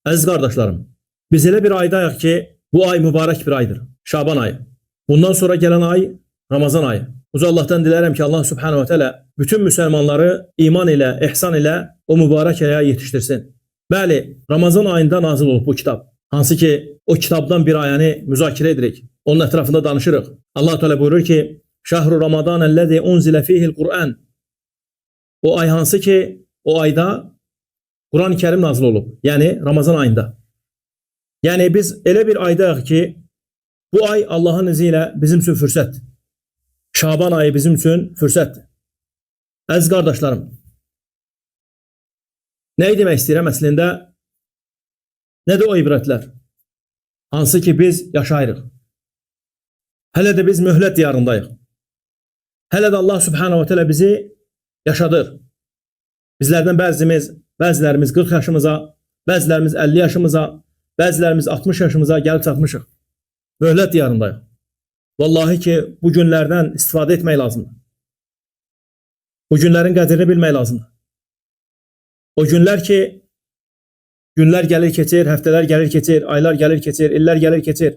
Əziz qardaşlarım, biz elə bir aydayıq ki, bu ay mübarək bir aydır. Şaban ayı. Bundan sonra gələn ay Ramazan ayı. Uca Allah'tan dilərəm ki, Allah Subhanahu wa Taala bütün müsəlmanları iman ilə, ihsan ilə o mübarək aya yetişdirsin. Bəli, Ramazan ayında nazil olub bu kitab. Hansı ki, o kitabdan bir ayəni müzakirə edirik. Onun ətrafında danışırıq. Allah Teala buyurur ki, Şahru Ramazan ellezî unzile fîhil Kur'an. O ay hansı ki, o ayda Kur'an-ı Kerim nazil olub. Yani Ramazan ayında. Yani biz elə bir aydayıq ki, bu ay Allah'ın iziyle bizim üçün fürsət. Şaban ayı bizim üçün fürsətdir. Əziz qardaşlarım, nəyi demək istəyirəm əslində? Nədir o ibrətlər? Hansı ki biz yaşayırıq. Hələ də biz möhlət diyarındayıq. Hələ də Allah Subhanahu wa Taala bizi yaşadır. Bizlərdən bəzilərimiz 40 yaşımıza, bəzilərimiz 50 yaşımıza, bəzilərimiz 60 yaşımıza gəlib çatmışıq. Möhlət diyarındayıq. Vallahi ki bu günlərdən istifadə etmək lazımdır. Bu günlərin qədrini bilmək lazımdır. O günlər ki, günlər gəlir keçir, həftələr gəlir keçir, aylar gəlir keçir, illər gəlir keçir.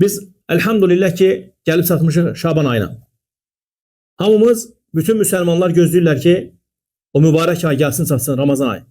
Biz elhamdülillah ki gəlib çatmışıq Şaban ayına. Hamımız, bütün müsəlmanlar gözləyirlər ki, o mübarək ay gəlsin çatsın Ramazan ayı.